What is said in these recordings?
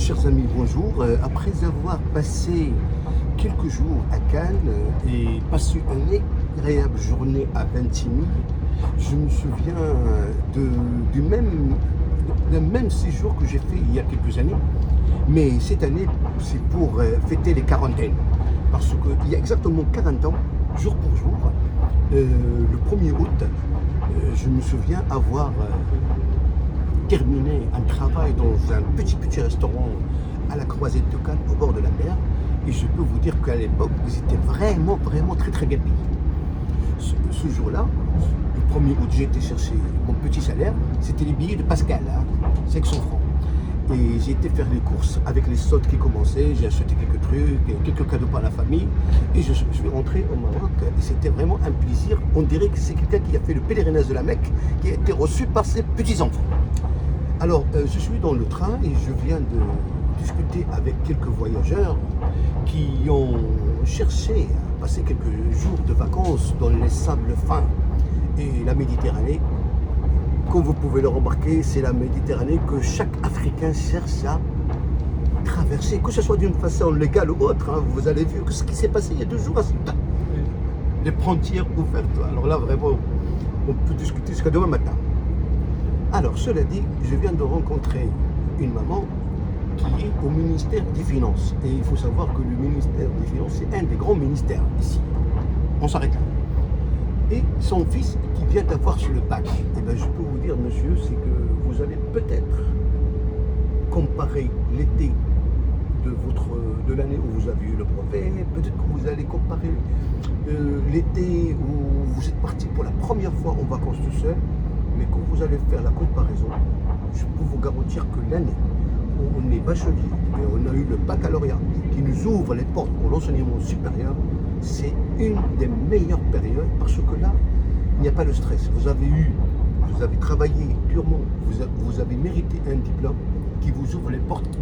Chers amis, bonjour. Après avoir passé quelques jours à Cannes et passé une agréable journée à Ventimille, je me souviens d'un même séjour que j'ai fait il y a quelques années. Mais cette année, c'est pour fêter les quarantaines. Parce qu'il y a exactement 40 ans, jour pour jour, le 1er août, je me souviens avoir terminé un travail dans un petit restaurant à la croisette de Cannes, au bord de la mer. Et je peux vous dire qu'à l'époque, vous étiez vraiment très bien payé. Ce jour-là, le 1er août, j'ai été chercher mon petit salaire. C'était les billets de Pascal, 500 francs. Et j'ai été faire les courses avec les soldes qui commençaient. J'ai acheté quelques trucs, quelques cadeaux pour la famille. Et je suis rentré au Maroc. Et c'était vraiment un plaisir. On dirait que c'est quelqu'un qui a fait le pèlerinage de la Mecque, qui a été reçu par ses petits-enfants. Alors, je suis dans le train et je viens de discuter avec quelques voyageurs qui ont cherché à passer quelques jours de vacances dans les sables fins et la Méditerranée. Comme vous pouvez le remarquer, c'est la Méditerranée que chaque Africain cherche à traverser, que ce soit d'une façon légale ou autre. Vous avez vu ce qui s'est passé il y a 2 jours à Ceuta. Les frontières ouvertes. Alors là, vraiment, on peut discuter jusqu'à demain matin. Alors, cela dit, je viens de rencontrer une maman qui est au ministère des Finances. Et il faut savoir que le ministère des Finances, c'est un des grands ministères ici. On s'arrête là. Et son fils qui vient d'avoir sur le bac. Eh bien, je peux vous dire, monsieur, c'est que vous allez peut-être comparer l'été de l'année où vous avez eu le brevet, peut-être que vous allez comparer l'été où vous êtes parti pour la première fois en vacances tout seul. Mais quand vous allez faire la comparaison, je peux vous garantir que l'année où on est bachelier et on a eu le baccalauréat qui nous ouvre les portes pour l'enseignement supérieur, c'est une des meilleures périodes parce que là, il n'y a pas de stress. Vous avez travaillé durement, vous avez mérité un diplôme qui vous ouvre les portes.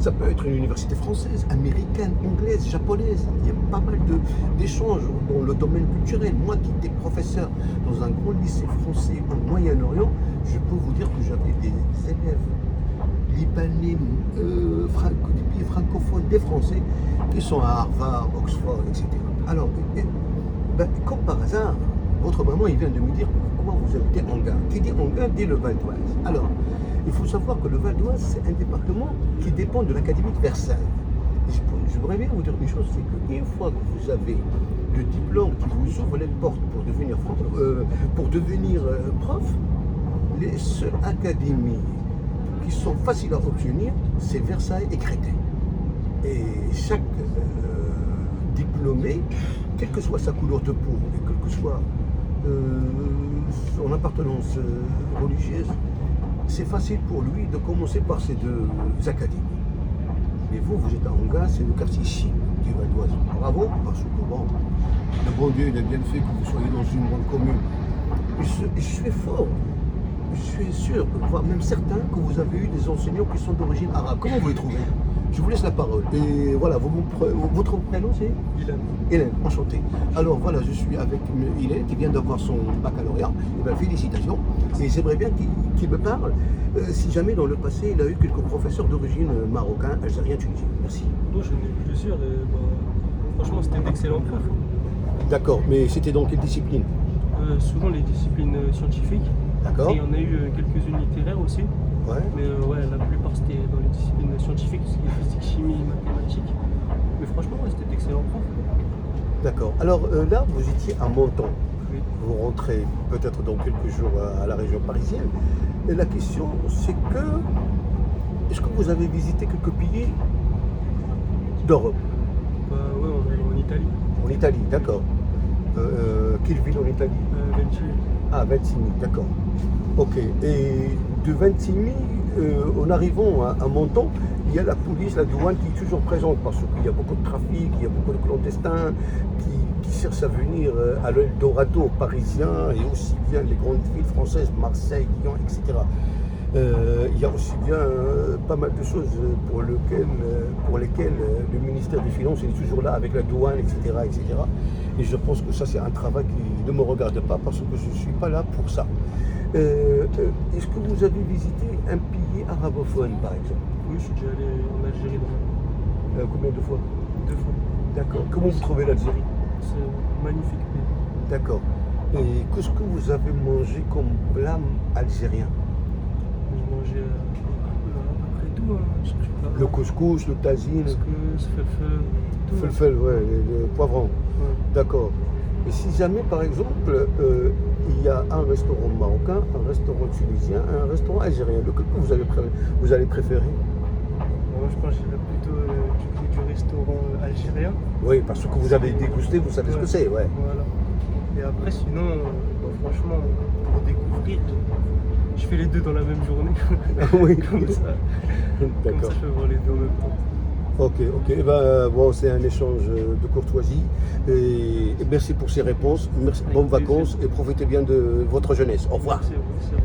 Ça peut être une université française, américaine, anglaise, japonaise. Il y a pas mal d'échanges dans le domaine culturel. Moi qui étais professeur dans un grand lycée français au Moyen-Orient, je peux vous dire que j'avais des élèves libanais, des pays francophones, des Français, qui sont à Harvard, Oxford, etc. Alors, comme par hasard, votre maman, il vient de me dire pourquoi vous habitez Enghien. Qui dit Enghien dit le Val d'Oise. Alors, il faut savoir que le Val d'Oise, c'est un département qui dépend de l'Académie de Versailles. Et je voudrais bien vous dire une chose, c'est qu'une fois que vous avez le diplôme qui vous ouvre les portes pour devenir prof, les seules académies qui sont faciles à obtenir, c'est Versailles et Créteil. Et chaque diplômé, quelle que soit sa couleur de peau, et quelle que soit son appartenance religieuse, c'est facile pour lui de commencer par ces 2 académies. Mais vous êtes à Enghien, c'est le quartier chic du Val d'Oise. Bravo, parce que bon, le bon Dieu, il a bien fait que vous soyez dans une grande commune. Je suis fort, je suis sûr, voire même certain que vous avez eu des enseignants qui sont d'origine arabe. Comment vous les trouvez? Je vous laisse la parole. Et voilà, votre prénom c'est Hélène, enchanté. Alors voilà, je suis avec Hélène qui vient d'avoir son baccalauréat. Et bien, félicitations. Et j'aimerais bien qu'il me parle si jamais dans le passé il a eu quelques professeurs d'origine marocain, algérien, tunisien. Merci. Moi j'en ai plusieurs et franchement c'était d'excellents profs. D'accord, mais c'était dans quelle discipline? Souvent les disciplines scientifiques. D'accord. Et il y en a eu quelques-unes littéraires aussi. Ouais. Mais la plupart c'était dans les disciplines scientifiques, tout ce qui est physique, chimie, mathématiques. Mais franchement c'était d'excellents profs. D'accord. Alors là, vous étiez à Menton. Oui. Vous rentrez peut-être dans quelques jours à la région parisienne. Et la question, c'est que, est-ce que vous avez visité quelques pays d'Europe? Ouais, on est en Italie. En Italie, d'accord. Quelle ville en Italie? Ventimille. Ah, Ventimille, d'accord. Ok. Et de Ventimille, en arrivant à Menton, il y a la police, la douane qui est toujours présente parce qu'il y a beaucoup de trafic, il y a beaucoup de clandestins qui cherchent à venir à l'Eldorado parisien et aussi bien les grandes villes françaises, Marseille, Lyon, etc. Il y a aussi bien pas mal de choses pour lesquelles le ministère des Finances est toujours là avec la douane, etc., etc. Et je pense que ça, c'est un travail qui ne me regarde pas parce que je ne suis pas là pour ça. Est-ce que vous avez visité un pays arabophone, par exemple? Oui, je suis déjà allé en Algérie Combien de fois? 2 fois. D'accord. Comment vous trouvez l'Algérie? C'est un magnifique pays. D'accord. Et qu'est-ce que vous avez mangé comme plat algérien? J'ai mangé à peu près tout, hein. Je sais pas. Le couscous, le tagine, Couscous, feu, tout. felfel, ouais, les poivrons. Ouais. D'accord. Et si jamais, par exemple, il y a un restaurant marocain, un restaurant tunisien, un restaurant algérien, lequel que vous allez préférer? Moi, je pense que j'irais plutôt du restaurant algérien. Oui, parce que vous avez dégusté, vous savez ce que c'est, ouais. Voilà. Et après, sinon, franchement, pour découvrir, je fais les deux dans la même journée. Oui. Comme ça, D'accord. je peux voir les deux en même temps. Ok, ok. Eh ben, bon, c'est un échange de courtoisie. Et merci pour ces réponses. Merci, Avec bonnes plaisir. vacances et profitez bien de votre jeunesse. Au revoir. Merci à vous.